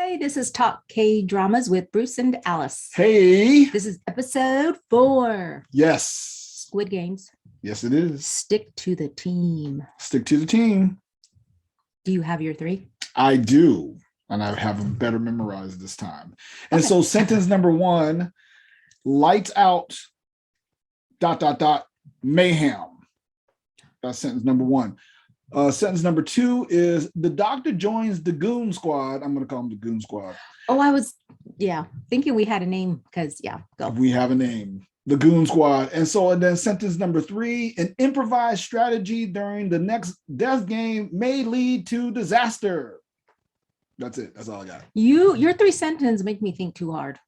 Hi, this is Talk K Dramas with Bruce and Alice. Hey. This is episode 4. Yes. Squid Games. Yes, it is. Stick to the team. Stick to the team. Do you have your 3? I do. And I have them better memorized this time. And so sentence number 1, lights out, ... mayhem. That's sentence number 1. Sentence number 2 is the doctor joins the goon squad. I'm going to call them the goon squad. Oh, I was, thinking we had a name because, go. We have a name, the goon squad. And then sentence number 3, an improvised strategy during the next death game may lead to disaster. That's it. That's all I got. Your 3 sentences make me think too hard.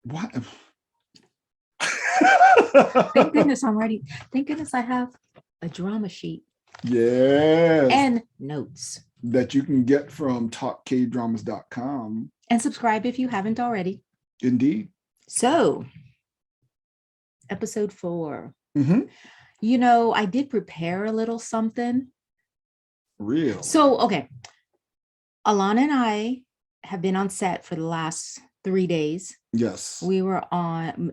What? Thank goodness I'm ready. Thank goodness I have a drama sheet. Yes. And notes. That you can get from talkkdramas.com. And subscribe if you haven't already. Indeed. So, episode 4. Mm-hmm. I did prepare a little something. Real. So, okay. Alana and I have been on set for the last 3 days. Yes. We were on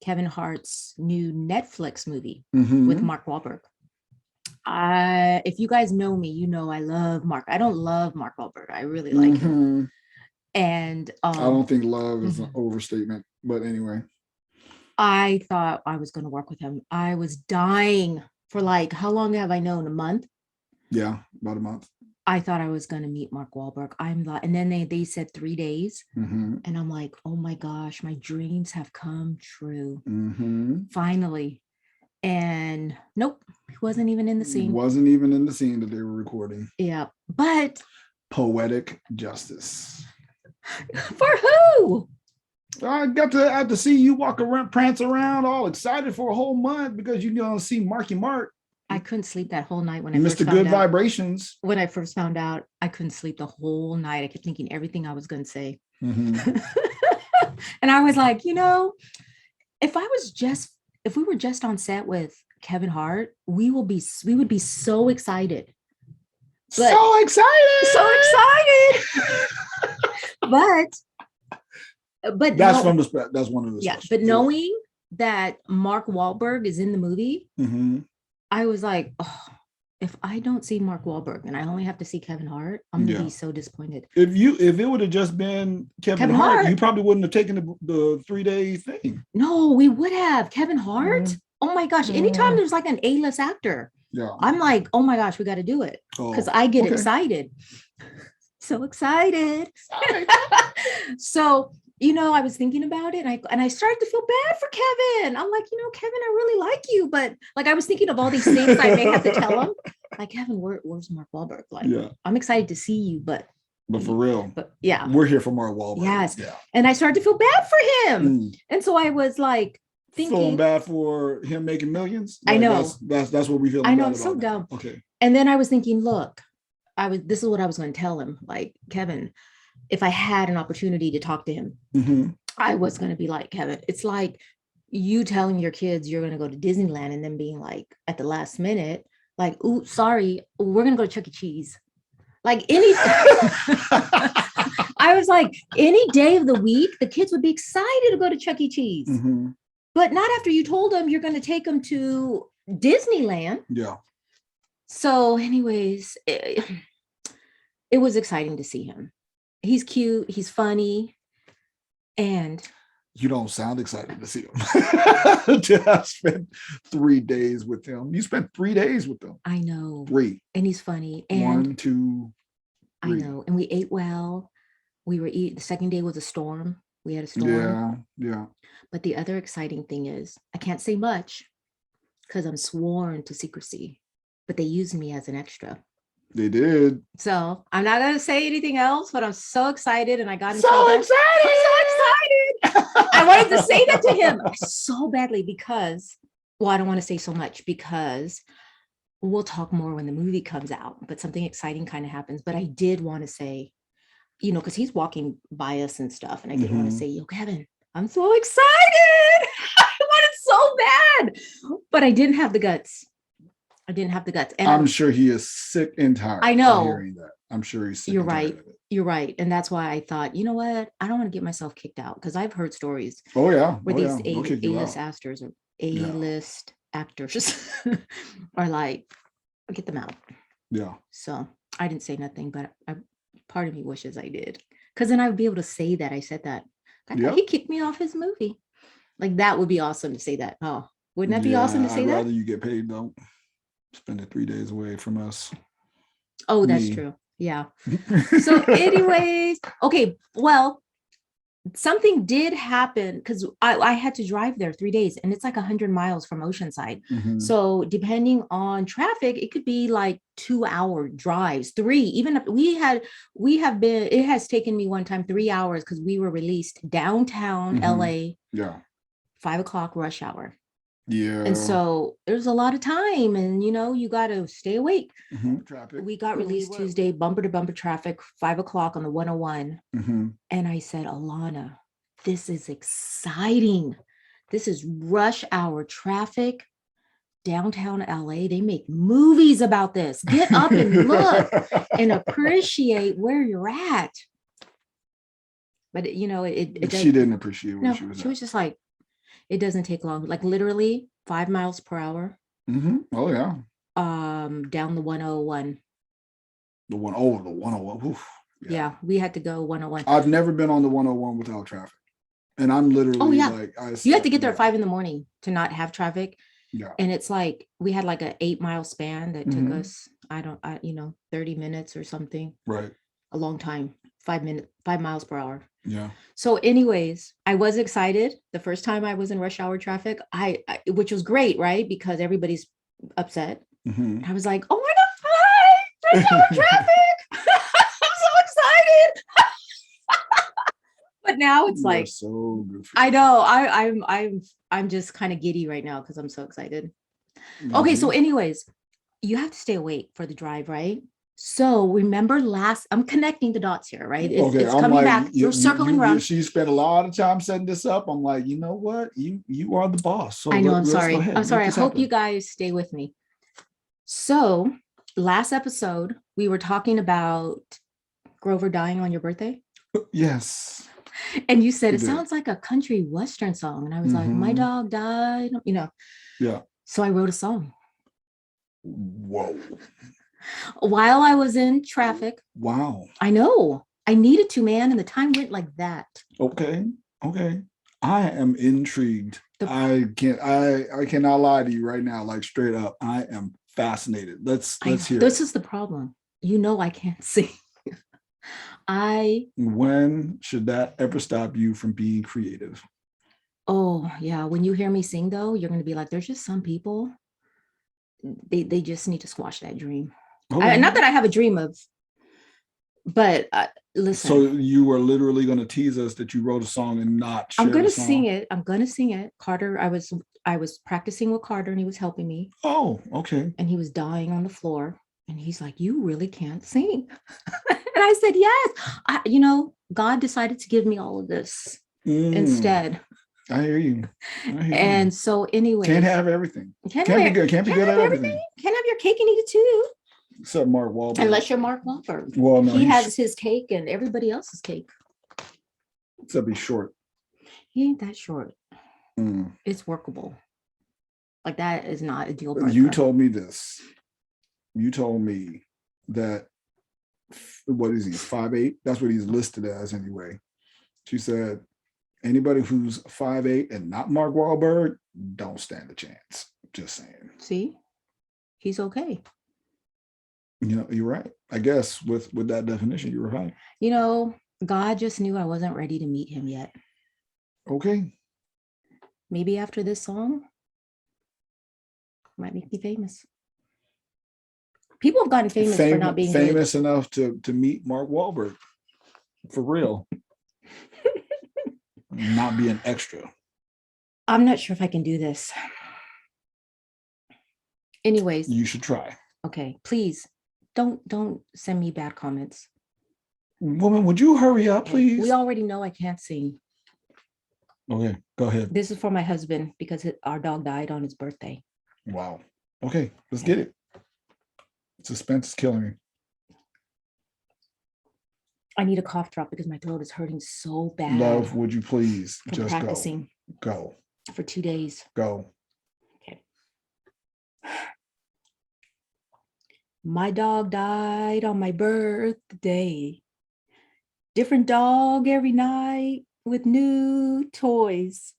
Kevin Hart's new Netflix movie with Mark Wahlberg. If you guys know me, you know I love Mark. I don't love Mark Wahlberg. I really like him. And I don't think love is an overstatement, but anyway. I thought I was going to work with him. I was dying for how long have I known? A month? Yeah, about a month. I thought I was going to meet Mark Wahlberg. And then they said 3 days. And I'm like, oh my gosh, my dreams have come true. Finally. And nope, he wasn't even in the scene. Wasn't even in the scene that they were recording. Yeah, but poetic justice. For who? I got to see you walk around, prance around, all excited for a whole month because you're gonna see Marky Mark. I couldn't sleep that whole night when you missed the good vibrations. When I first found out, I couldn't sleep the whole night. I kept thinking everything I was going to say. And I was like, if we were just on set with Kevin Hart, we would be so excited. So excited. But that's one of the but knowing that Mark Wahlberg is in the movie, I was like, oh, if I don't see Mark Wahlberg and I only have to see Kevin Hart, I'm gonna be so disappointed. If it would have just been Kevin Hart, you probably wouldn't have taken the 3-day thing. No, we would have. Kevin Hart. Oh my gosh! Anytime there's an A-list actor, I'm like, oh my gosh, we got to do it because I get excited. So excited. So. I was thinking about it and I started to feel bad for Kevin. I'm like, Kevin, I really like you. But I was thinking of all these things I may have to tell him. Like, Kevin, where's Mark Wahlberg? I'm excited to see you, but for real. But yeah. We're here for Mark Wahlberg. Yes. Yeah. And I started to feel bad for him. And so I was feeling bad for him making millions. I know. That's what we feel. I know, I'm so dumb. Okay. And then I was thinking, look, this is what I was going to tell him. Kevin, if I had an opportunity to talk to him, I was going to be like, Kevin, it's like you telling your kids you're going to go to Disneyland and then being at the last minute, ooh, sorry, we're going to go to Chuck E. Cheese. Any, I was like, any day of the week, the kids would be excited to go to Chuck E. Cheese, but not after you told them you're going to take them to Disneyland. Yeah. So anyways, it was exciting to see him. He's cute. He's funny. And you don't sound excited to see him. I spent 3 days with him. You spent 3 days with him. I know. 3. And he's funny. And 1, 2, 3. I know. And we ate well. The second day was a storm. We had a storm. Yeah. But the other exciting thing is I can't say much because I'm sworn to secrecy. But they used me as an extra. They did. So I'm not going to say anything else, but I'm so excited. And I got so excited. I'm so excited. I wanted to say that to him so badly because, I don't want to say so much because we'll talk more when the movie comes out, but something exciting kind of happens. But I did want to say, because he's walking by us and stuff. And I did want to say, yo, Kevin, I'm so excited. I wanted so bad, but I didn't have the guts. And I'm sure he is sick and tired. I know. Of hearing that. I'm sure he's sick. You're right. You're right. And that's why I thought, you know what? I don't want to get myself kicked out because I've heard stories Oh yeah. where Oh these yeah. They'll kick you A-list out. actors or A-list actors are like, get them out. Yeah. So I didn't say nothing, but part of me wishes I did. Because then I would be able to say that I said that. I thought he kicked me off his movie. Like that would be awesome to say that. Oh, wouldn't that be awesome to say that? I'd rather you get paid though. Spend it 3 days away from us. Oh, that's true. Yeah. So anyways, okay, well, something did happen because I had to drive there 3 days and it's like 100 miles from Oceanside. Mhm. So depending on traffic, it could be like 2-hour drives, 3. Even if it has taken me one time 3 hours because we were released downtown LA. Yeah. 5 o'clock rush hour. Yeah. And so there's a lot of time and you got to stay awake. Traffic. We got released Tuesday, bumper to bumper traffic, 5 o'clock on the 101. And I said, Alana, this is exciting. This is rush hour traffic, downtown LA. They make movies about this. Get up and look and appreciate where you're at. But she didn't appreciate where she was at. She was just like, it doesn't take long, like literally 5 miles per hour. Oh yeah. Down the 101. The 101. Oof. Yeah, we had to go 101. I've never been on the 101 without traffic. And I'm literally you have to get there at 5 a.m. to not have traffic. Yeah. And it's like we had like an 8-mile span that took us, 30 minutes or something. Right. A long time. 5 miles per hour. Yeah. So anyways, I was excited the first time I was in rush hour traffic, which was great, right? Because everybody's upset. I was like, oh my God, hi, rush hour traffic. I'm so excited. But now it's like, so goofy. I know I'm just kind of giddy right now because I'm so excited. Okay, so anyways, you have to stay awake for the drive, right? So remember I'm connecting the dots here, right? It's coming back. You're circling around. She spent a lot of time setting this up. I'm like, you know what? You are the boss. So I know. I'm sorry. I hope you guys stay with me. So last episode, we were talking about Grover dying on your birthday. Yes. And you said, it sounds like a country Western song. And I was like, my dog died, Yeah. So I wrote a song. Whoa. While I was in traffic. Wow. I know. I needed to, man. And the time went like that. Okay. I am intrigued. I cannot lie to you right now, like straight up. I am fascinated. Let's hear this is the problem. I can't sing. When should that ever stop you from being creative? Oh, yeah. When you hear me sing, though, you're going to be like, there's just some people, they just need to squash that dream. Not that I have a dream of, but listen. So you were literally going to tease us that you wrote a song and not share I'm going to sing it. I'm going to sing it. Carter, I was practicing with Carter and he was helping me. Oh, okay. And he was dying on the floor. And he's like, you really can't sing. And I said, yes. God decided to give me all of this instead. I hear you. And so anyway. Can't have everything. Can't be good at everything. Can't have your cake and eat it too. Except Mark Wahlberg. Unless you're Mark Wahlberg. Well, no, he has his cake and everybody else's cake. Except he's short. He ain't that short. It's workable. Like that is not a deal breaker. You told me this. You told me that, what is he, 5'8"? That's what he's listed as anyway. She said, anybody who's 5'8" and not Mark Wahlberg, don't stand a chance. Just saying. See? He's okay. You're right. I guess with that definition, you were right. God just knew I wasn't ready to meet him yet. Okay. Maybe after this song, might make me famous. People have gotten famous for not being famous enough to meet Mark Wahlberg. For real. Not be an extra. I'm not sure if I can do this. Anyways. You should try. Okay, please don't send me bad comments. Woman, would you hurry up, please? We already know I can't sing. Okay, go ahead. This is for my husband because our dog died on his birthday. Wow. Okay, let's get it. Suspense is killing me. I need a cough drop because my throat is hurting so bad. Love, would you please from just practicing go for 2 days. Go. Okay. My dog died on my birthday. Different dog every night with new toys.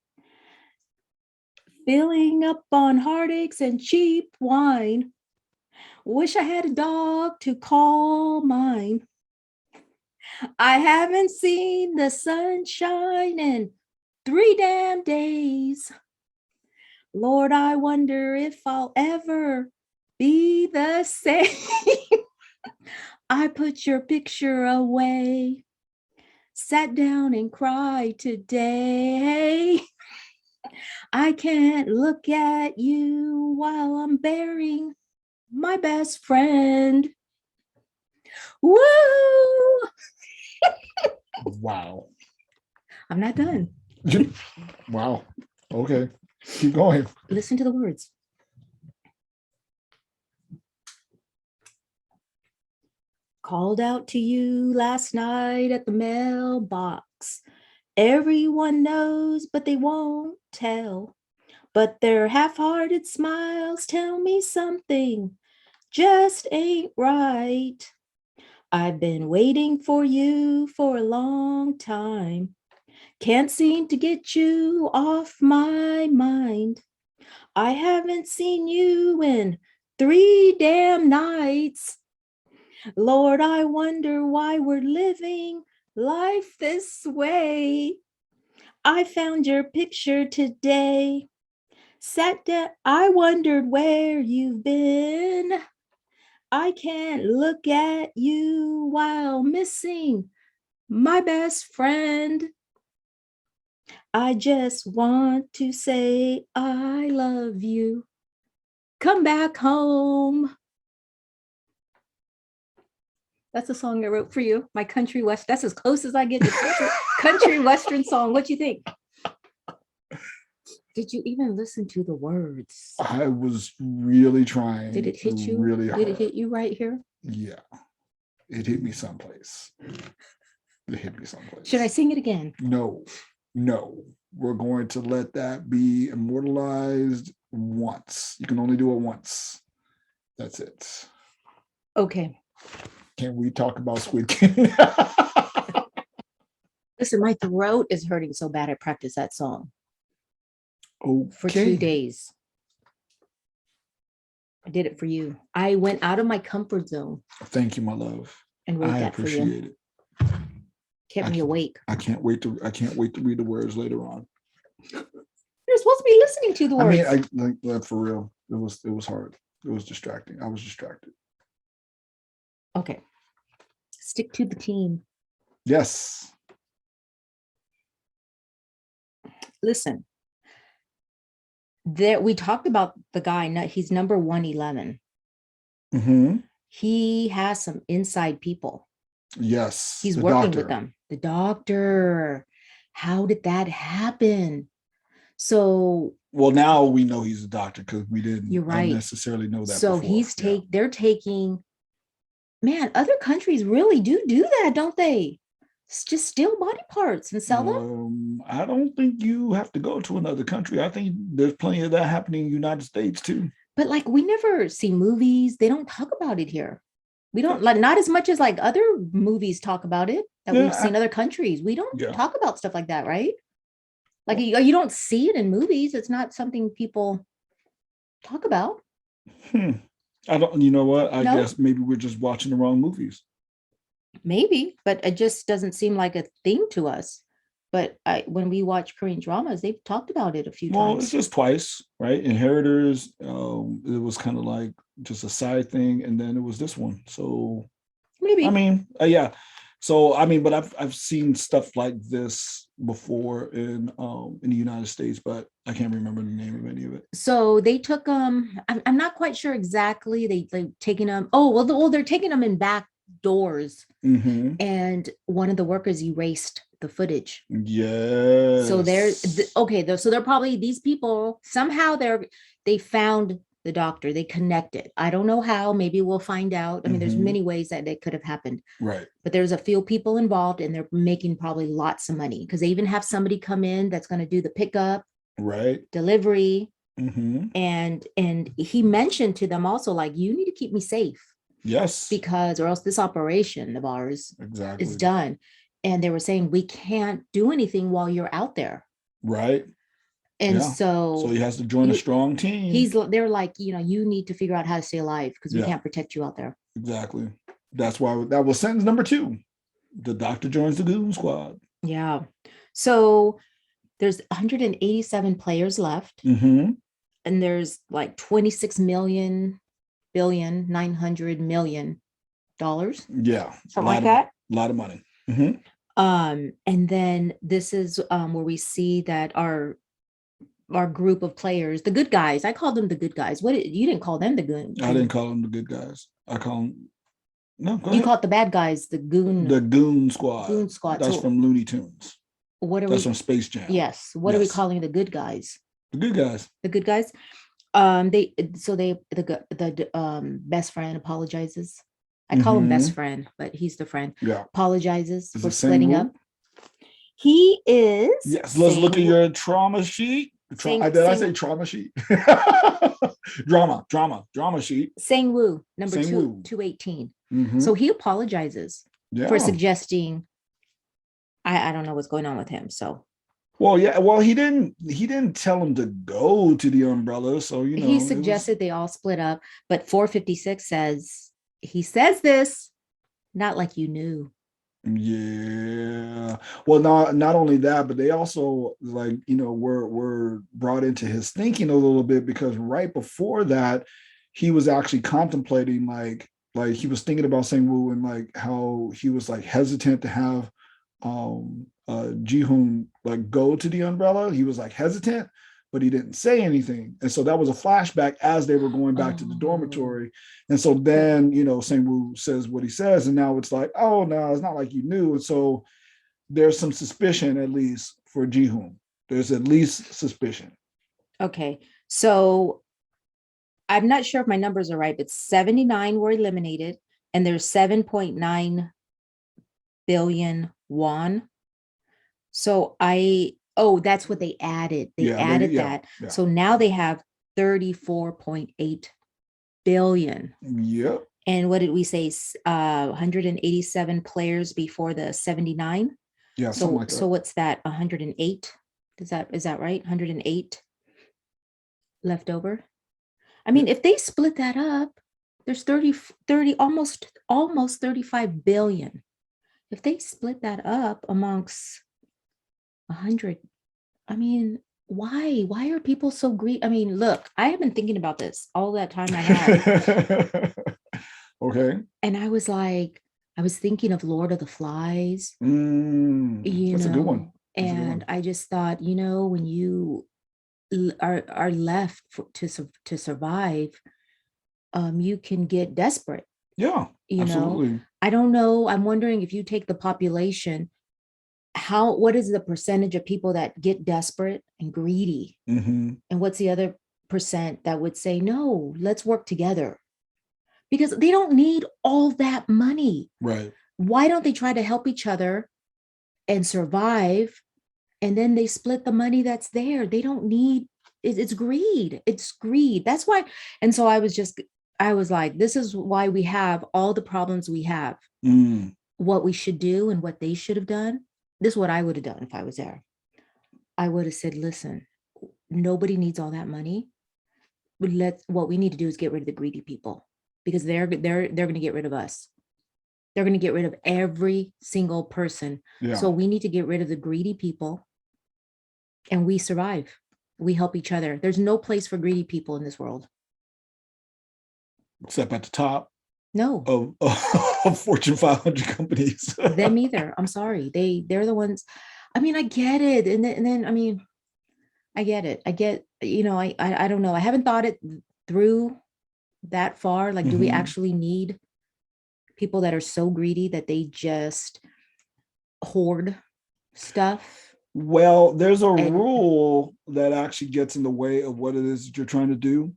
Filling up on heartaches and cheap wine. Wish I had a dog to call mine. I haven't seen the sunshine in 3 damn days. Lord, I wonder if I'll ever be the same. I put your picture away, sat down and cried today. I can't look at you while I'm burying my best friend. Woo! Wow. I'm not done. Wow. Okay. Keep going. Listen to the words. Called out to you last night at the mailbox. Everyone knows, but they won't tell. But their half-hearted smiles tell me something just ain't right. I've been waiting for you for a long time. Can't seem to get you off my mind. I haven't seen you in 3 damn nights. Lord, I wonder why we're living life this way. I found your picture today. Sat down, I wondered where you've been. I can't look at you while missing my best friend. I just want to say I love you. Come back home. That's a song I wrote for you. My country west. That's as close as I get to country western song. What do you think? Did you even listen to the words? I was really trying. Did it hit you? Really hard. Did it hit you right here? Yeah. It hit me someplace. It hit me someplace. Should I sing it again? No. We're going to let that be immortalized once. You can only do it once. That's it. Okay. Can we talk about Squid Game? Listen, my throat is hurting so bad I practiced that song. Okay. For 2 days. I did it for you. I went out of my comfort zone. Thank you, my love. And wrote that for you. I appreciate it. Kept me awake. I can't wait to read the words later on. You're supposed to be listening to the words. I mean, like for real. It was hard. It was distracting. I was distracted. Okay. Stick to the team. Yes. Listen. There, we talked about the guy. He's number 111. Mm-hmm. He has some inside people. Yes. He's working with them. The doctor. How did that happen? So. Well, now we know he's a doctor because we didn't You're right. necessarily know that. So before. They're taking. Man, other countries really do that, don't they? Just steal body parts and sell them. I don't think you have to go to another country. I think there's plenty of that happening in the United States too. But like, we never see movies. They don't talk about it here. We don't, like, not as much as like other movies talk about it that we've seen other countries. We don't talk about stuff like that, right? Like, you don't see it in movies. It's not something people talk about. I don't, you know what? I guess maybe we're just watching the wrong movies. Maybe, but it just doesn't seem like a thing to us. But when we watch Korean dramas, they've talked about it a few times. Well, it's just twice, right? Inheritors, it was kind of like just a side thing, and then it was this one. So maybe. I mean, yeah. So I mean, but I've seen stuff like this before in the United States, but I can't remember the name of any of it. So they took I'm not quite sure exactly. They taking them. They're taking them in back doors, and one of the workers erased the footage. Yes. So so they're probably, these people somehow they found the doctor. They connected. I don't know how. Maybe we'll find out. I mean, there's many ways that it could have happened. Right. But there's a few people involved, and they're making probably lots of money because they even have somebody come in that's going to do the pickup, right, delivery, and he mentioned to them also, like, you need to keep me safe. Yes. Because or else this operation of ours is done. And they were saying we can't do anything while you're out there. Right. And so he has to join a strong team. They're like, you need to figure out how to stay alive because we can't protect you out there. Exactly. That's why that was sentence number 2. The doctor joins the goon squad. Yeah. So there's 187 players left. And there's like 26 million billion $900 million. Yeah. Something like that. A lot of money. And then this is where we see that our group of players, the good guys, I call them the good guys. You didn't call them the goon? I didn't call them the good guys. I call them you call it the bad guys, the goon squad. Goon squad. That's from Looney Tunes. That's from Space Jam. Yes. What are we calling the good guys? The good guys. The good guys. The best friend apologizes. I call him best friend, but he's the friend. Yeah. Apologizes for splitting up. He is. Yes. Let's look at your trauma sheet. Did I say trauma sheet? drama sheet. Sang-woo, number 218. So he apologizes for suggesting. I don't know what's going on with him. So. Well, he didn't tell him to go to the umbrella. So, he suggested they all split up, but 456 says, he says this, not like you knew. Yeah. Well, not only that, but they also were brought into his thinking a little bit, because right before that, he was actually contemplating like he was thinking about Sang-woo and like how he was like hesitant to have Ji-hoon like go to the umbrella. He was like hesitant, but he didn't say anything. And so that was a flashback as they were going back to the dormitory. And so then, Sang-woo says what he says, and now it's like, oh no, it's not like you knew. And so there's some suspicion, at least for Ji-hoon. There's at least suspicion. Okay. So I'm not sure if my numbers are right, but 79 were eliminated, and there's 7.9 billion won. So that's what they added. They added that. Yeah. So now they have 34.8 billion. Yep. And what did we say? 187 players before the 79. Yeah. So like that. So what's that? 108? Is that right? 108 left over. I mean, if they split that up, there's 30 almost 35 billion. If they split that up amongst 100, I mean, why are people so greedy? I mean, look, I have been thinking about this all that time I had. Okay. And I was thinking of Lord of the Flies. That's a good one. And I just thought, when you are left to survive, you can get desperate. Yeah, absolutely. I don't know. I'm wondering if you take the population, what is the percentage of people that get desperate and greedy? And what's the other percent that would say, no, let's work together? Because they don't need all that money. Right. Why don't they try to help each other and survive? And then they split the money that's there. They don't need, it's greed. It's greed. That's why. And so I was like, this is why we have all the problems we have. What we should do and what they should have done. This is what I would have done if I was there. I would have said, listen, nobody needs all that money. What we need to do is get rid of the greedy people, because they're going to get rid of us. They're going to get rid of every single person. Yeah. So we need to get rid of the greedy people, and we survive. We help each other. There's no place for greedy people in this world. Except at the top. No. Of Fortune 500 companies. Them either. I'm sorry. They're the ones. I mean, I get it. And then I mean, I get it. I get, I don't know. I haven't thought it through that far. Like, do we actually need people that are so greedy that they just hoard stuff? Well, there's a rule that actually gets in the way of what it is that you're trying to do.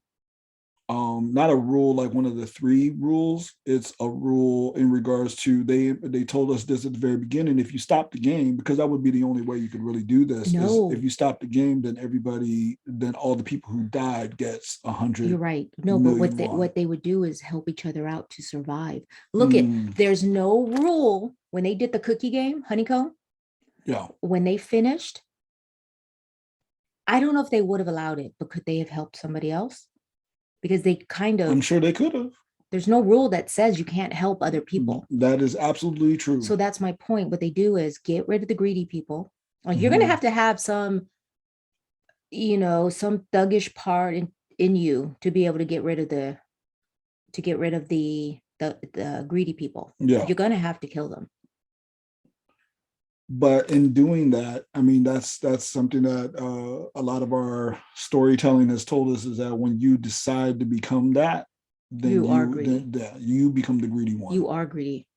not a rule like one of the 3 rules. It's a rule in regards to they told us this at the very beginning. If you stop the game, because that would be the only way you could really do this. No. Is if you stop the game, then all the people who died gets 100. You're right. No, but what they would do is help each other out to survive. Look there's no rule when they did the cookie game, honeycomb. Yeah. When they finished, I don't know if they would have allowed it, but could they have helped somebody else? Because they kind of, I'm sure they could have. There's no rule that says you can't help other people. That is absolutely true. So that's my point. What they do is get rid of the greedy people. Like you're going to have some, some thuggish part in you to be able to get rid of the greedy people. Yeah. You're going to have to kill them. But in doing that, I mean, that's something that a lot of our storytelling has told us, is that when you decide to become that, then you become the greedy one. You are greedy.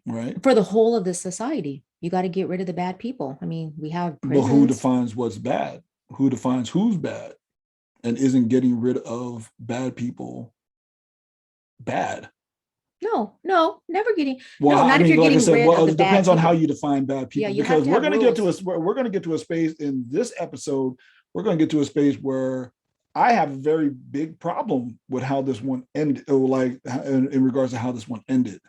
Right. For the whole of the society, you got to get rid of the bad people. I mean, we have prisons. But who defines what's bad? Who defines who's bad? And isn't getting rid of bad people bad? No, never getting. Well, no, not if you're like getting rid of the it depends on how you define bad people. Yeah, because we're going to get to a space in this episode. We're going to get to a space where I have a very big problem with how this one ended, like in regards to how this one ended.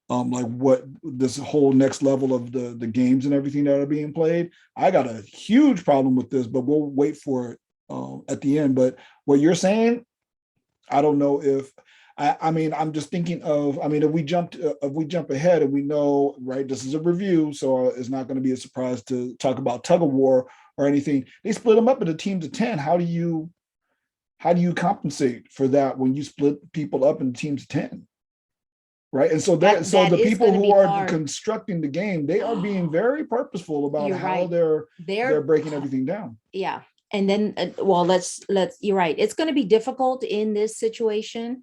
Like what this whole next level of the games and everything that are being played. I got a huge problem with this, but we'll wait for it at the end. But what you're saying, I don't know if. I mean, I'm just thinking of, if we jump ahead and we know, right, this is a review, so it's not going to be a surprise to talk about tug of war or anything. They split them up into teams of 10. How do you compensate for that when you split people up into teams of 10? Right. And so the people who are constructing the game, they are being very purposeful about how they're breaking everything down. Yeah. And then, you're right. It's going to be difficult in this situation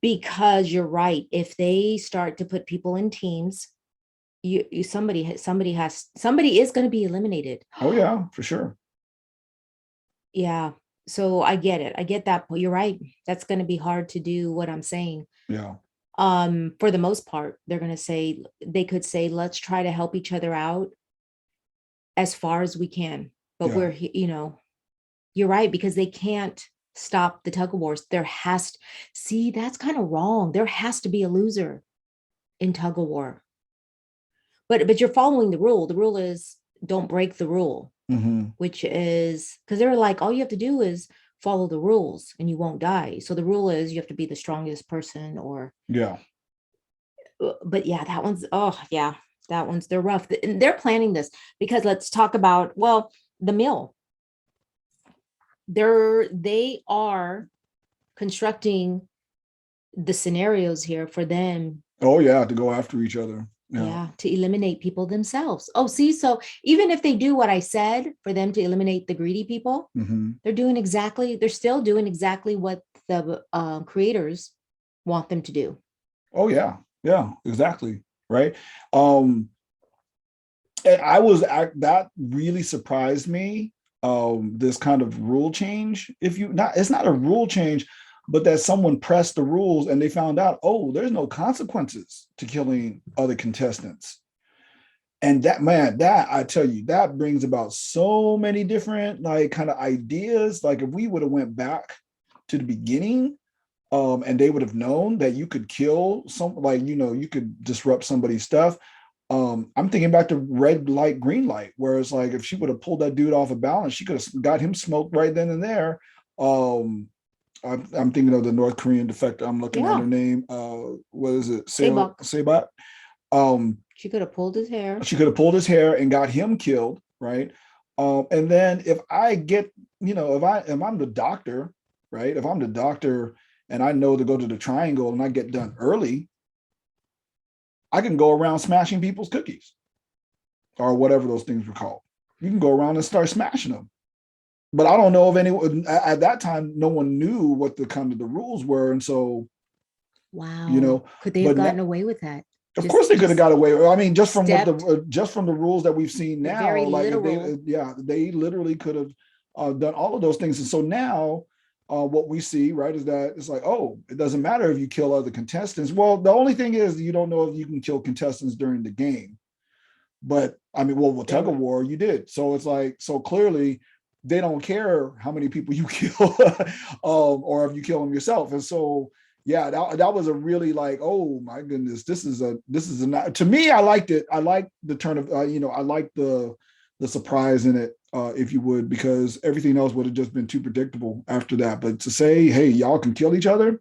because you're right. If they start to put people in teams, somebody is going to be eliminated. Oh yeah, for sure. Yeah. So I get it. I get that. But you're right. That's going to be hard to do what I'm saying. Yeah. For the most part, they could say, let's try to help each other out as far as we can. But we're, you're right, because they can't stop the tug of wars. That's kind of wrong. There has to be a loser in tug of war. But you're following the rule. The rule is don't break the rule, which is because they're like, all you have to do is follow the rules and you won't die. So the rule is you have to be the strongest person But yeah, they're rough. They're planning this because let's talk about, the mill. They are constructing the scenarios here for them. Oh yeah, to go after each other. Yeah, to eliminate people themselves. Oh, see, so even if they do what I said for them to eliminate the greedy people, they're still doing exactly what the creators want them to do. Oh yeah, exactly. Right. And that really surprised me. This kind of rule change. It's not a rule change, but that someone pressed the rules and they found out, there's no consequences to killing other contestants. And that I tell you, that brings about so many different kind of ideas. Like if we would have went back to the beginning, and they would have known that you could kill you could disrupt somebody's stuff. I'm thinking back to red light, green light, where it's like if she would have pulled that dude off a balance, she could have got him smoked right then and there. I'm thinking of the North Korean defector. I'm looking at her name. What is it? Sebak. She could have pulled his hair. She could have pulled his hair and got him killed, right? And then if I get, if I'm the doctor, right? If I'm the doctor and I know to go to the triangle and I get done early, I can go around smashing people's cookies or whatever those things were called. You can go around and start smashing them. But I don't know of anyone at that time. No one knew what the rules were, and so, could they have gotten away with that? Of course, they could have got away. I mean, just from the rules that we've seen now, they literally could have done all of those things. And so now what we see, right, is that it's like, oh, it doesn't matter if you kill other contestants. Well, the only thing is you don't know if you can kill contestants during the game. But I mean, well, with tug of war, you did. So it's like, so clearly they don't care how many people you kill or if you kill them yourself. And so, yeah, that was a really like, oh my goodness, this is a to me, I liked it. I like the turn of, I like the surprise in it, if you would, because everything else would have just been too predictable after that. But to say, hey, y'all can kill each other,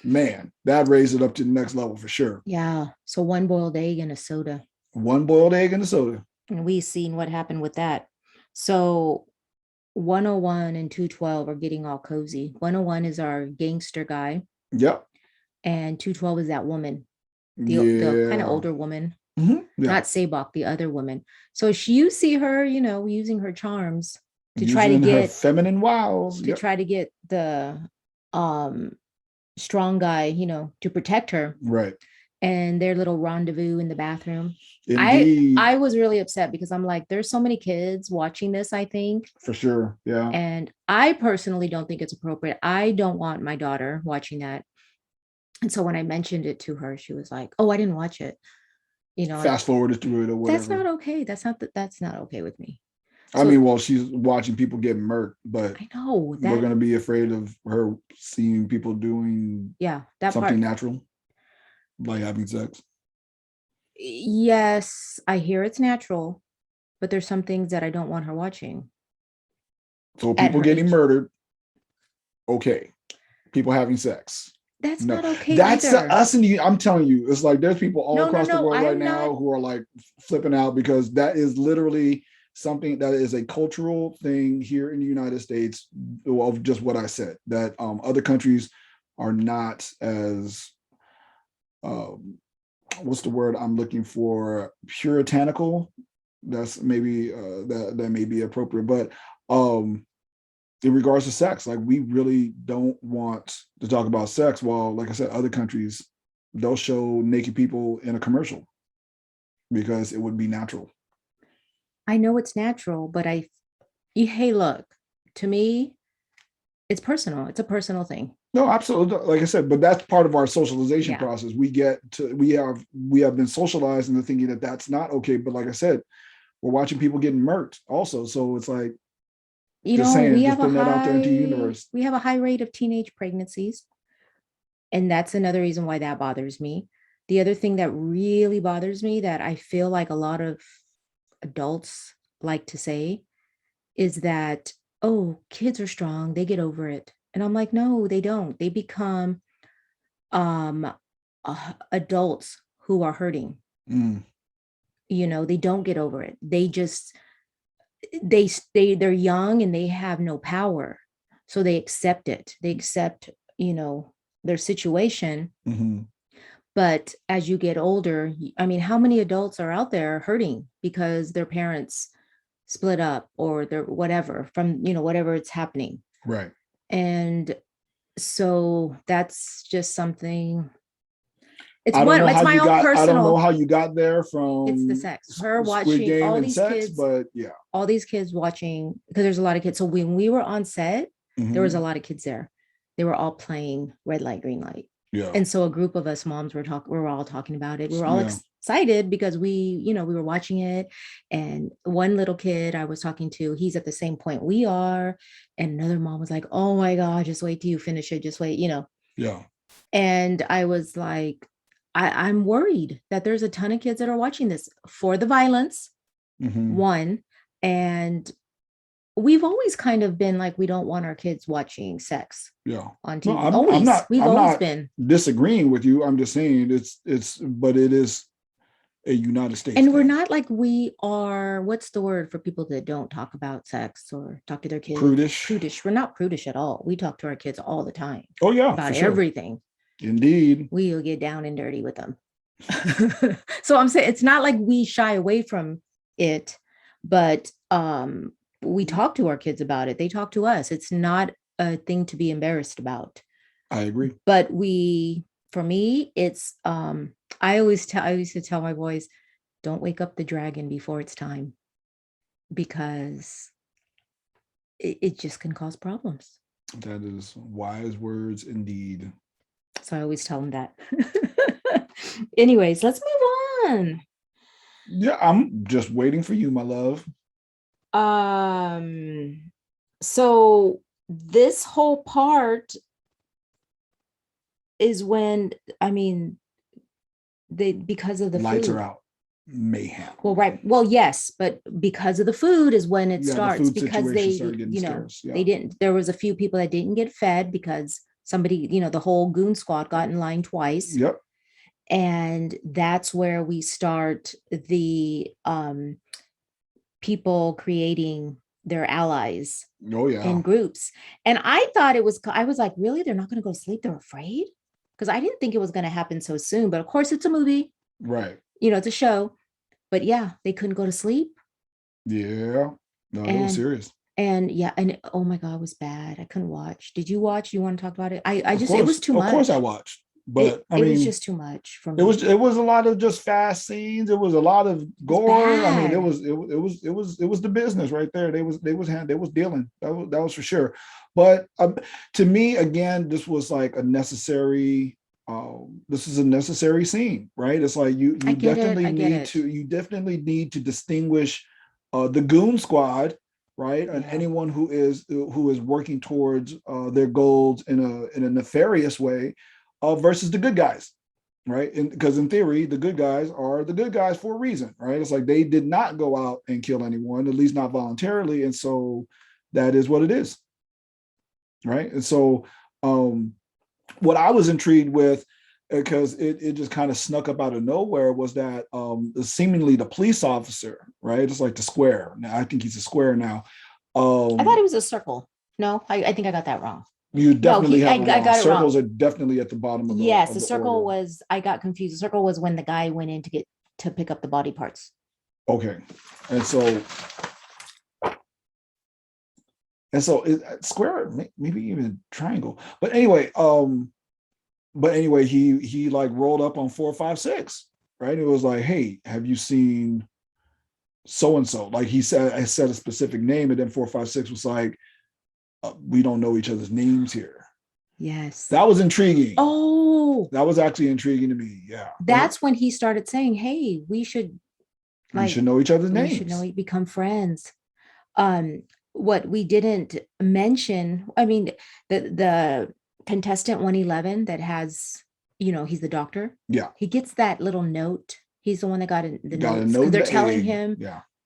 man, that raised it up to the next level for sure. Yeah. So one boiled egg and a soda. One boiled egg and a soda. And we've seen what happened with that. So 101 and 212 are getting all cozy. 101 is our gangster guy. Yep. And 212 is that woman, the kind of older woman. Mm-hmm. Yeah. Not Sabak, the other woman. So you see her, using her charms to try to get feminine wiles, to try to get the strong guy, to protect her. Right. And their little rendezvous in the bathroom. I was really upset because I'm like, there's so many kids watching this, I think. For sure. Yeah. And I personally don't think it's appropriate. I don't want my daughter watching that. And so when I mentioned it to her, she was like, oh, I didn't watch it. Fast forwarded through it or whatever. That's not okay. That's not okay with me. So, I mean, well, she's watching people get murked, but I know that we're going to be afraid of her seeing people doing something natural. Like having sex. Yes, I hear it's natural, but there's some things that I don't want her watching. So people getting murdered, okay. People having sex. That's not okay. That's us and you. I'm telling you, it's like there's people all across the world right now who are like flipping out because that is literally something that is a cultural thing here in the United States of just what I said, that other countries are not as what's the word I'm looking for? Puritanical. That's maybe that may be appropriate, but in regards to sex, like we really don't want to talk about sex. While, like I said, other countries they'll show naked people in a commercial because it would be natural. I know it's natural, but hey, look, to me, it's personal. It's a personal thing. No, absolutely. Like I said, but that's part of our socialization process. We have been socialized into thinking that that's not okay. But like I said, we're watching people getting murked also. So it's like, we have a high rate of teenage pregnancies. And that's another reason why that bothers me. The other thing that really bothers me that I feel like a lot of adults like to say is that, oh, kids are strong, they get over it. And I'm like, no, they don't. They become adults who are hurting. They don't get over it. They just, they're young and they have no power. So they accept it. They accept, their situation. Mm-hmm. But as you get older, I mean, how many adults are out there hurting because their parents split up or they're whatever from, whatever it's happening. Right. And so that's just something. It's my own personal. I don't know how you got there from. It's the sex. Her watching all these kids, but yeah, all these kids watching because there's a lot of kids. So when we were on set, there was a lot of kids there. They were all playing red light, green light. Yeah. And so a group of us moms we were all talking about it. We were all excited because we were watching it. And one little kid I was talking to, he's at the same point we are. And another mom was like, oh my God, just wait till you finish it. Just wait, Yeah. And I was like, I'm worried that there's a ton of kids that are watching this for the violence, one. And we've always kind of been like, we don't want our kids watching sex on TV. We've always been disagreeing with you. I'm just saying but it is a United States and thing. We're not like we are, what's the word for people that don't talk about sex or talk to their kids? Prudish. We're not prudish at all. We talk to our kids all the time. Oh yeah. About everything. Indeed. We'll get down and dirty with them. So I'm saying it's not like we shy away from it, but we talk to our kids about it. They talk to us. It's not a thing to be embarrassed about. I agree. But for me, it's I used to tell my boys, don't wake up the dragon before it's time, because it just can cause problems. That is wise words indeed. So I always tell him that. Anyways, let's move on. Yeah, I'm just waiting for you, my love. So this whole part is when, I mean, because of the lights food. are out. Mayhem. Well, right. Well, yes, but because of the food is when it starts. The food because situation they, started getting scarce. they didn't. There was a few people that didn't get fed because somebody, the whole goon squad got in line twice. Yep. And that's where we start the people creating their allies. Oh yeah. In groups. And I thought I was like, really? They're not going to go to sleep? They're afraid? Because I didn't think it was going to happen so soon. But of course, it's a movie. Right. It's a show. But yeah, they couldn't go to sleep. Yeah. No, it was serious. And yeah, and oh my God, it was bad. I couldn't watch. Did you watch? You want to talk about it? It was too much. Of course I watched. But I mean, it was just too much for me. It was a lot of just fast scenes. It was a lot of gore. I mean, it was the business right there. They was dealing. That was for sure. But to me, again, this was like a necessary. This is a necessary scene, right? It's like you definitely need to distinguish the goon squad, right, and anyone who is working towards their goals in a nefarious way, versus the good guys, right? Because in theory, the good guys are the good guys for a reason, right? It's like they did not go out and kill anyone, at least not voluntarily, and so that is what it is, right? And so what I was intrigued with, because it just kind of snuck up out of nowhere, was that seemingly the police officer, right? It's like the square. Now I think he's a square now. I thought it was a circle. No, I think I got that wrong. You definitely have it wrong. I got circles are definitely at the bottom of the Yes, the circle order. Was, I got confused. The circle was when the guy went in to pick up the body parts. Okay. And so square, maybe even triangle. But anyway, he like rolled up on 456, right? It was like, hey, have you seen so and so? Like I said a specific name, and then 456 was like, we don't know each other's names here. Yes. That was intriguing. Oh. That was actually intriguing to me. Yeah. That's when he started saying, hey, we should know each other's names. We should become friends. What we didn't mention, I mean, the contestant 111 that has, he's the doctor. Yeah. He gets that little note. He's the one that got the notes. Because they're telling him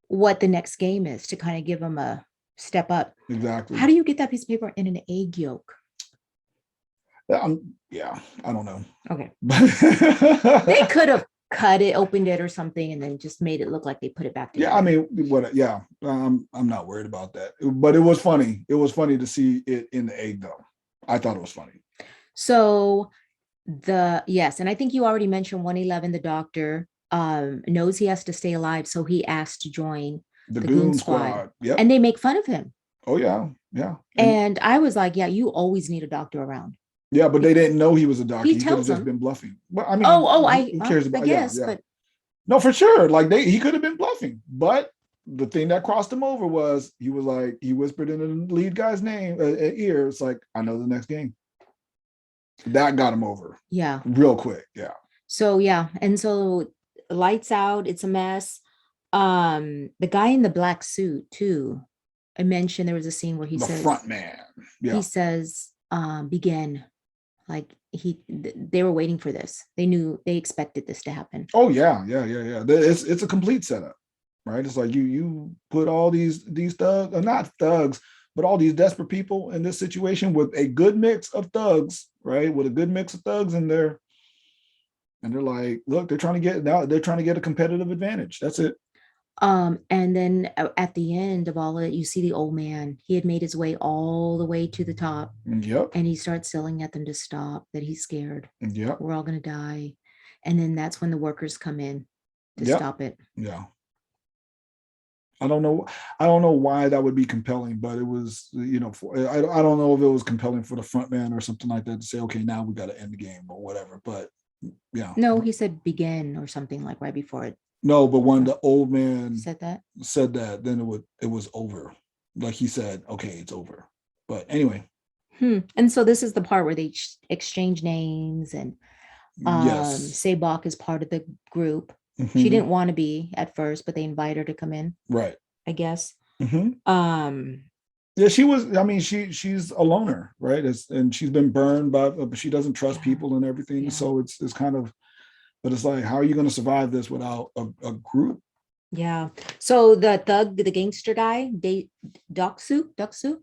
what the next game is to kind of give him a step up. Exactly. How do you get that piece of paper in an egg yolk? I don't know. Okay. They could have cut it, opened it or something, and then just made it look like they put it back together. Yeah, I mean, I'm not worried about that. But it was funny. It was funny to see it in the egg, though. I thought it was funny. So and I think you already mentioned 111, the doctor, knows he has to stay alive, so he asked to join the goon squad. Yep. And they make fun of him. Oh yeah, yeah. And I was like, yeah, you always need a doctor around. Yeah, but they didn't know he was a doctor. He could have just been bluffing. But I mean, who cares about? I guess, but no, for sure. Like he could have been bluffing. But the thing that crossed him over was he whispered in the lead guy's name ear. It's like, I know the next game. That got him over. Yeah, real quick. Yeah. So yeah, and so lights out. It's a mess. The guy in the black suit too. I mentioned there was a scene where he says, front man. Yeah. He says, begin. Like they were waiting for this. They expected this to happen. Oh yeah. It's a complete setup, right? It's like you put all these thugs, or not thugs, but all these desperate people in this situation with a good mix of thugs, right? With a good mix of thugs in there. And they're like, look, they're trying to get a competitive advantage. That's it. And then at the end of all of it, you see the old man. He had made his way all the way to the top. Yep. And he starts yelling at them to stop, that he's scared. Yep. We're all going to die. And then that's when the workers come in to stop it. Yeah. I don't know why that would be compelling, but it was, I don't know if it was compelling for the front man or something like that to say, okay, now we got to end the game or whatever. But yeah. No, he said begin or something like right before it. No, but when the old man said that, then it was over. Like he said, okay, it's over. But anyway. And so this is the part where they exchange names, and Yes. Sabak is part of the group. Mm-hmm. She didn't want to be at first, but they invite her to come in. Right. I guess. Mm-hmm. Yeah, she was. I mean, she's a loner, right? And she's been burned by. She doesn't trust people and everything. Yeah. So it's kind of. But it's like, how are you going to survive this without a group? Yeah. So the thug, the gangster guy, Doksu,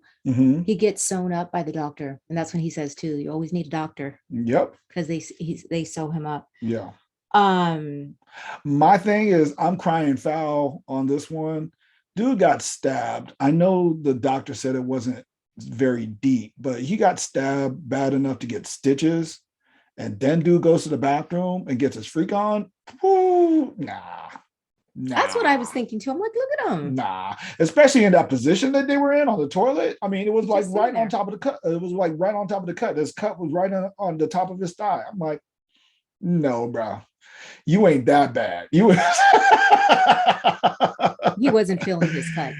he gets sewn up by the doctor, and that's when he says too, you always need a doctor. Yep. Because they sew him up. Yeah. My thing is, I'm crying foul on this one. Dude got stabbed. I know the doctor said it wasn't very deep, but he got stabbed bad enough to get stitches. And then dude goes to the bathroom and gets his freak on. Ooh, nah. That's what I was thinking too. I'm like, look at him. Nah, especially in that position that they were in on the toilet. I mean, it was like right on top of the cut. It was like right on top of the cut. This cut was right on the top of his thigh. I'm like, no, bro, you ain't that bad. He wasn't feeling his cut.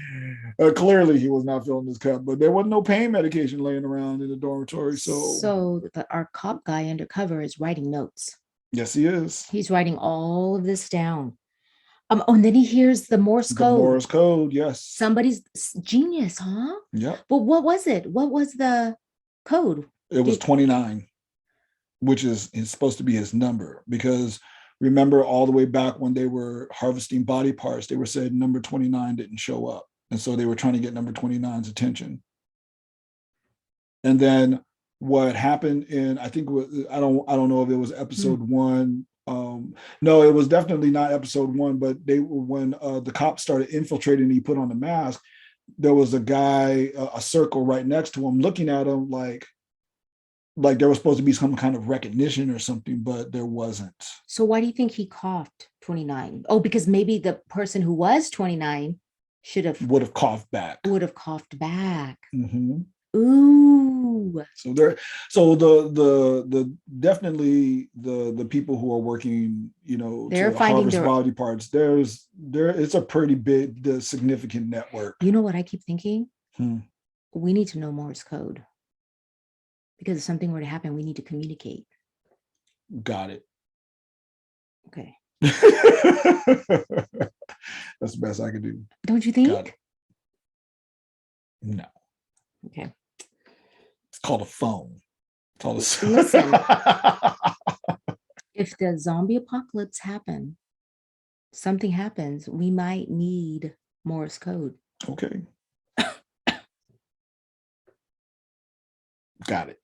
Clearly, he was not feeling his cut, but there wasn't no pain medication laying around in the dormitory. So our cop guy undercover is writing notes. Yes, he is. He's writing all of this down. And then he hears the Morse code. The Morse code, yes. Somebody's genius, huh? Yeah. But what was it? What was the code? It was 29, which is supposed to be his number, because remember all the way back when they were harvesting body parts, they were saying number 29 didn't show up. And so they were trying to get number 29's attention. And then what happened in, I think, I don't know if it was episode one. No, it was definitely not episode one, but when the cops started infiltrating and he put on the mask, there was a guy, a circle right next to him looking at him like there was supposed to be some kind of recognition or something, but there wasn't. So why do you think he coughed 29? Oh, because maybe the person who was 29 would have coughed back. Mm-hmm. Ooh. So the definitely the people who are working, they're to harvest body parts, it's a pretty big, significant network. You know what I keep thinking? We need to know Morse code, because if something were to happen, we need to communicate. Got it. Okay. That's the best I could do. Don't you think? No. Okay. It's called a phone. Listen, if the zombie apocalypse something happens, we might need Morse code. Okay. Got it.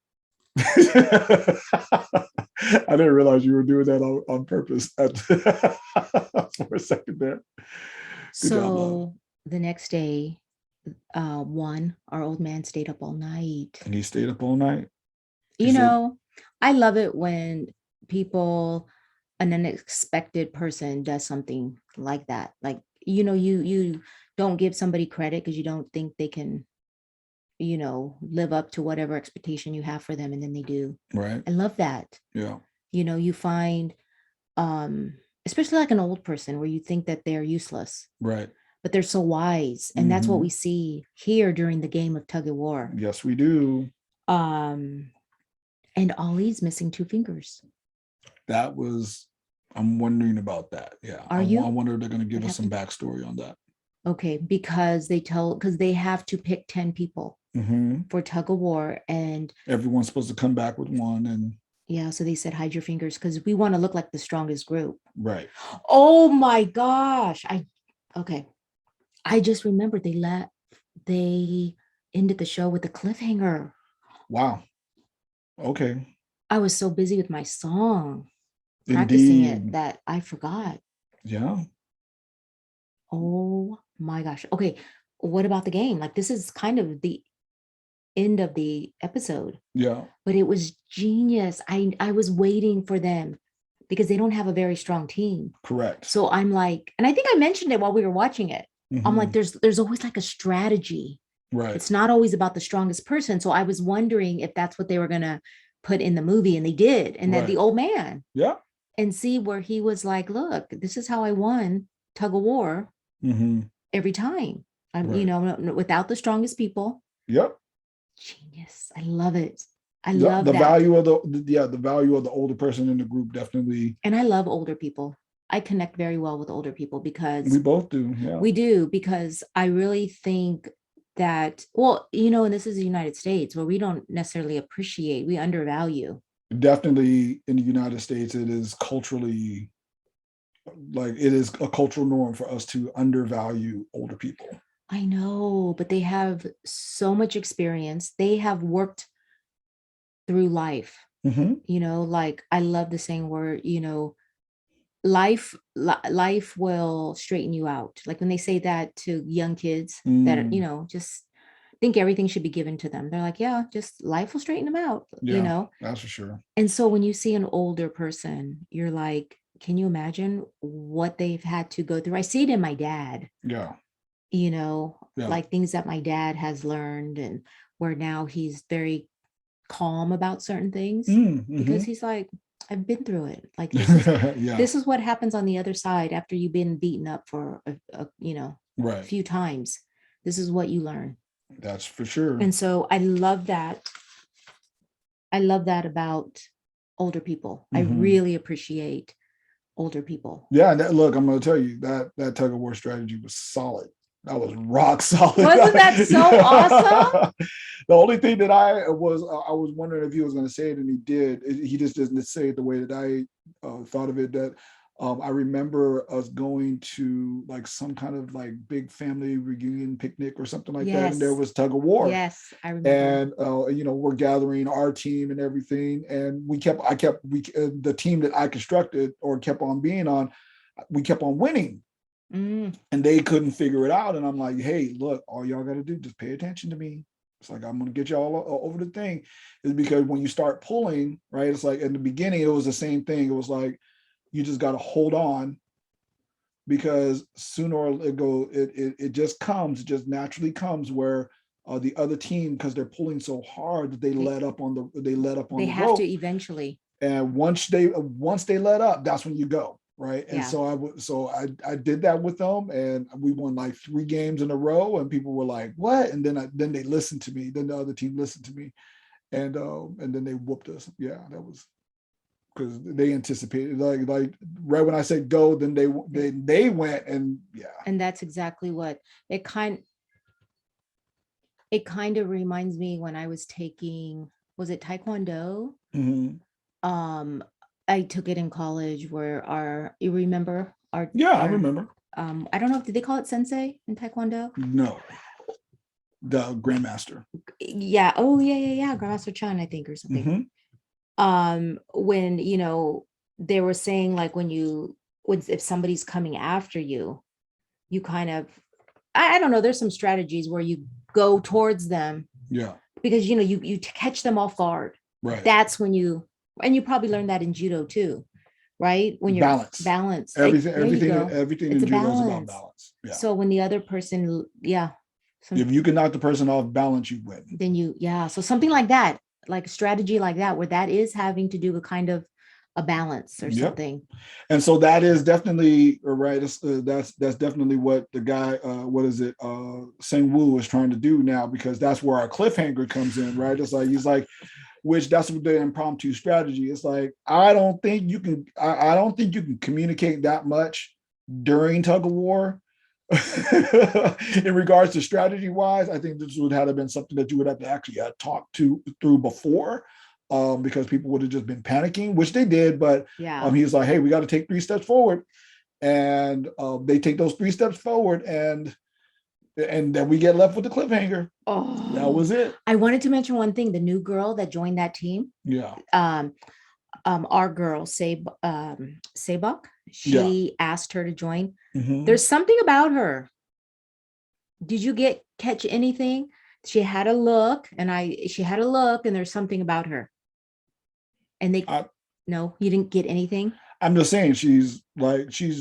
I didn't realize you were doing that on purpose for a second there. Good job, the next day, our old man stayed up all night. And he stayed up all night? I love it when an unexpected person does something like that. Like, you don't give somebody credit because you don't think they can, live up to whatever expectation you have for them, and then they do. Right. I love that. Yeah. You find, especially like an old person where you think that they're useless. Right. But they're so wise. And that's what we see here during the game of tug of war. Yes, we do. And Ollie's missing 2 fingers. I'm wondering about that. Yeah. Are you? I wonder if they're going to give us some backstory on that. Okay, because they have to pick 10 people for tug of war, and everyone's supposed to come back with one. And yeah, so they said hide your fingers because we want to look like the strongest group. Right. Oh my gosh. I just remembered they ended the show with a cliffhanger. Wow. Okay. I was so busy with my song, practicing it, that I forgot. Yeah. Oh my gosh. Okay. What about the game? Like, this is kind of the end of the episode. Yeah. But it was genius. I was waiting for them because they don't have a very strong team. Correct. So I'm like, and I think I mentioned it while we were watching it. I'm like, there's always like a strategy. Right. It's not always about the strongest person. So I was wondering if that's what they were going to put in the movie, and they did. And then the old man. Yeah. And see where he was like, look, this is how I won tug of war every time. Without the strongest people. Yep. Genius. I love it. I The, love the that. value of the value of the older person in the group definitely. And I love older people. I connect very well with older people because We both do. Yeah. we do, because I really think that, well, you know, and this is the United States where we don't necessarily appreciate, we undervalue. Definitely in the United States, it is culturally, like, it is a cultural norm for us to undervalue older people. I know, but they have so much experience. They have worked through life. Mm-hmm. You know, like I love the saying where, you know, life will straighten you out. Like when they say that to young kids that, you know, just think everything should be given to them. They're like, yeah, just life will straighten them out, Yeah, you know? that's for sure. And so when you see an older person, you're like, can you imagine what they've had to go through? I see it in my dad. Yeah. You know, Yeah. like things that my dad has learned, and where now he's very calm about certain things because he's like, I've been through it. Like this is Yeah. this is what happens on the other side after you've been beaten up for you know, right. a few times. This is what you learn. That's for sure. And so I love that. I love that about older people. I really appreciate older people. Yeah, look, I'm going to tell you that tug of war strategy was solid. That was rock solid. Wasn't that so awesome? The only thing that I was wondering if he was going to say it, and he did. He just doesn't say it the way that I thought of it. That I remember us going to like some kind of like big family reunion picnic or something like that, and there was tug of war. Yes, I remember. And you know, we're gathering our team and everything, and the team that I constructed or kept on being on, we kept on winning. And they couldn't figure it out. And I'm like, hey, look, all y'all got to do, just pay attention to me. It's like, I'm going to get y'all over the thing. Is because when you start pulling, right, it's like in the beginning, it was the same thing. It was like, you just got to hold on, because sooner or later it just naturally comes where the other team, because they're pulling so hard that they let up on the rope. To eventually. And once they let up, that's when you go. Right. And so I did that with them, and we won like 3 games in a row, and people were like, what? And then they listened to me. Then the other team listened to me, and then they whooped us. Yeah, that was because they anticipated, like right when I said go, then they went, and yeah. And that's exactly what it kind of reminds me when I was taking, was it Taekwondo? I took it in college where you remember our. I remember. I don't know, did they call it sensei in Taekwondo? No. The grandmaster. Yeah. Oh, yeah. Grandmaster Chan, I think, or something. When, you know, they were saying like if somebody's coming after you, you kind of, I don't know, there's some strategies where you go towards them. Yeah. Because, you know, you catch them off guard. Right. That's when and you probably learned that in judo too, right? When you're balance. Everything in judo is about balance. Yeah. So when the other person, if you can knock the person off balance, you win. Then so something like that, like a strategy like that, where that is having to do with kind of a balance or something. And so that is definitely right. That's definitely what the guy, Seng Woo is trying to do now, because that's where our cliffhanger comes in, right? It's like he's like, which that's the impromptu strategy. It's like, I don't think you can communicate that much during tug of war. In regards to strategy wise, I think this would have been something that you would have to actually talk through before, because people would have just been panicking, which they did. But he's like, hey, we got to take 3 steps forward, and they take those 3 steps forward, and then we get left with the cliffhanger. Oh, that was it. I wanted to mention one thing: the new girl that joined that team. Yeah. Our girl Sebok, she asked her to join. There's something about her. Did you catch anything? She had a look, and there's something about her. And no, you didn't get anything. I'm just saying she's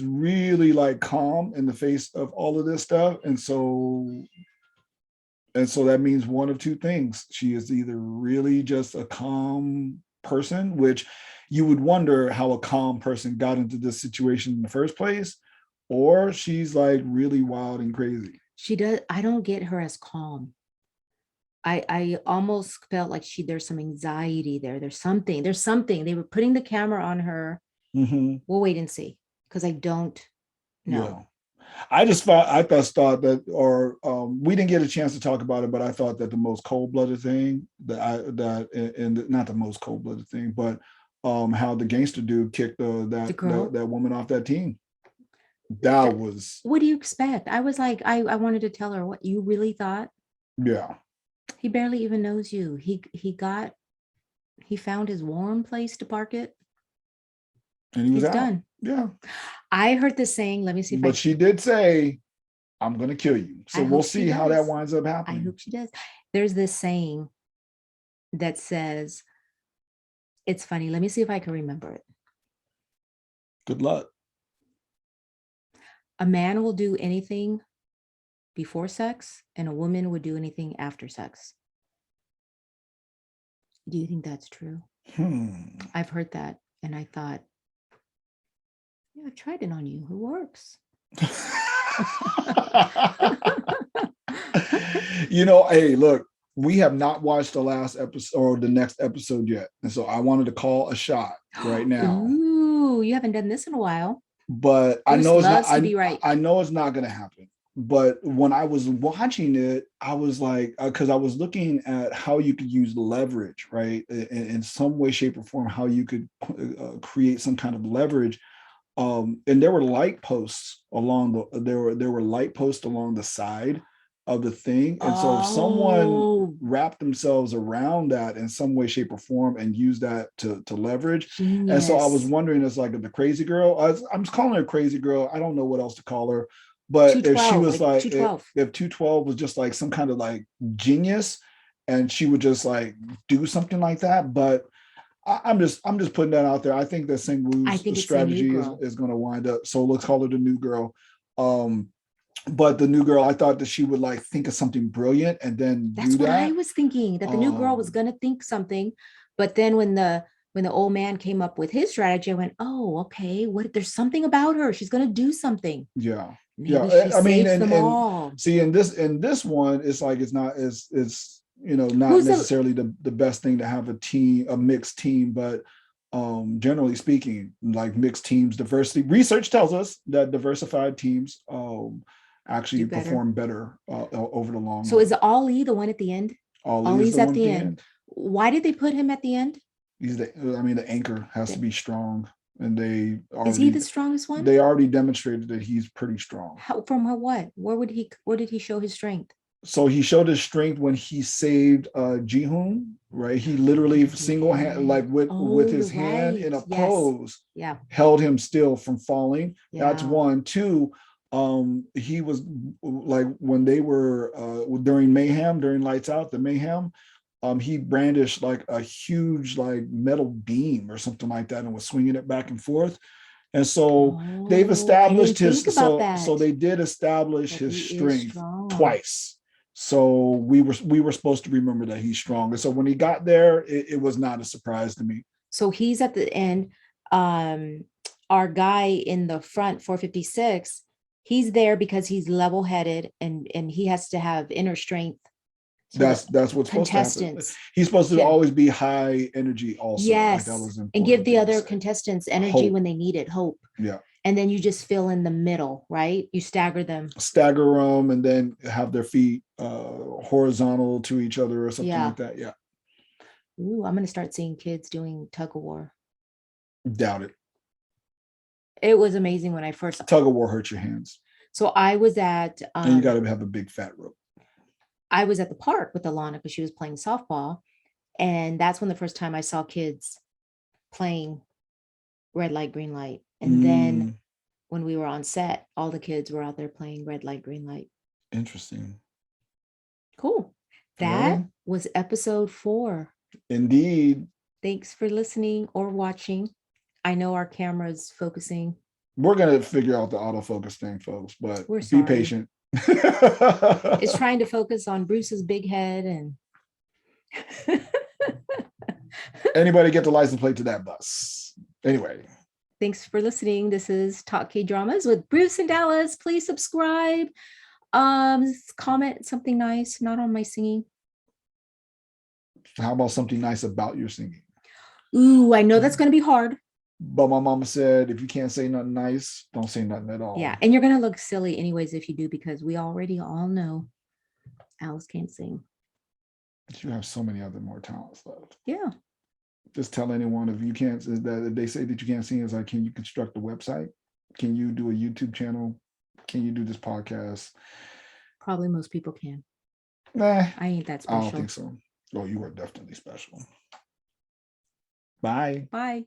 really like calm in the face of all of this stuff, and so that means one of 2 things. She is either really just a calm person, which you would wonder how a calm person got into this situation in the first place, or she's like really wild and crazy. She does. I don't get her as calm. I almost felt like there's some anxiety there. There's something. They were putting the camera on her. We'll wait and see, because I don't know. Yeah. I just thought that, or we didn't get a chance to talk about it, but I thought that the most cold-blooded thing not the most cold-blooded thing, but how the gangster dude kicked that woman off that team. That was. What do you expect? I was like, I wanted to tell her, what you really thought? Yeah. He barely even knows you. He found his warm place to park it. And he's out. Done. Yeah. I heard this saying, let me see if But she did say, I'm going to kill you. So we'll see how that winds up happening. I hope she does. There's this saying that says, it's funny. Let me see if I can remember it. Good luck. A man will do anything before sex, and a woman would do anything after sex. Do you think that's true? I've heard that, and I thought, yeah, I've tried it on you. It works. Hey, look, we have not watched the last episode or the next episode yet. And so I wanted to call a shot right now. Ooh, you haven't done this in a while. But I know it's not, I know it's not going to happen. But when I was watching it, I was like, because I was looking at how you could use leverage, right? In some way, shape, or form, how you could create some kind of leverage. And there were light posts along there were light posts along the side of the thing. And so if someone wrapped themselves around that in some way, shape, or form and used that to leverage. Genius. And so I was wondering, it's like the crazy girl, I'm just calling her a crazy girl. I don't know what else to call her. But if she was like, if 212 was just like some kind of like genius, and she would just like do something like that. But I'm just putting that out there. I think that Sing Woo's strategy is going to wind up. So let's call her the new girl. But the new girl, I thought that she would like think of something brilliant and then that's what I was thinking, that the new girl was going to think something. But then when the old man came up with his strategy, I went, oh, okay, there's something about her. She's going to do something. Yeah. Maybe she saves them all. See, in this one, it's like it's not not necessarily the best thing to have a mixed team, but generally speaking, like mixed teams, diversity. Research tells us that diversified teams actually perform better over the long run. Is Ali the one at the end? Ali's at the end. Why did they put him at the end? The anchor has to be strong. And is he the strongest one? They already demonstrated that he's pretty strong. What? Where did he show his strength? So he showed his strength when he saved Ji-hoon, right? He literally single-handed, like with his hand in a pose, held him still from falling. Yeah. That's one. Two, he was like when they were during Lights Out, the mayhem. He brandished like a huge like metal beam or something like that and was swinging it back and forth. And so they've established so they did establish his strength twice. So we were supposed to remember that he's strong. And so when he got there, it was not a surprise to me. So he's at the end. Our guy in the front, 456, he's there because he's level-headed and he has to have inner strength. So that's what's supposed to happen. He's supposed to always be high energy also. Yes, and give the other contestants energy when they need it, hope. Yeah. And then you just fill in the middle, right? You stagger them. And then have their feet horizontal to each other or something like that. Yeah. Ooh, I'm going to start seeing kids doing tug of war. Doubt it. It was amazing when I first... Tug of war hurts your hands. So I was at... and you got to have a big fat rope. I was at the park with Alana because she was playing softball. And that's when the first time I saw kids playing red light, green light. And then when we were on set, all the kids were out there playing red light, green light. Interesting. Cool. That was episode 4. Indeed. Thanks for listening or watching. I know our camera's focusing. We're going to figure out the autofocus thing, folks, but be patient. It's trying to focus on Bruce's big head and anybody get the license plate to that bus. Anyway, thanks for listening. This is Talk K-Dramas with Bruce and Dallas. Please subscribe, comment something nice, not on my singing. How about something nice about your singing? Ooh, I know that's going to be hard. But my mama said, if you can't say nothing nice, don't say nothing at all. Yeah. And you're going to look silly anyways if you do, because we already all know Alice can't sing. You have so many other more talents left. Yeah. Just tell anyone if you can't, is that if they say that you can't sing, it's like, can you construct a website? Can you do a YouTube channel? Can you do this podcast? Probably most people can. Nah. I ain't that special. I don't think so. Oh, you are definitely special. Bye. Bye.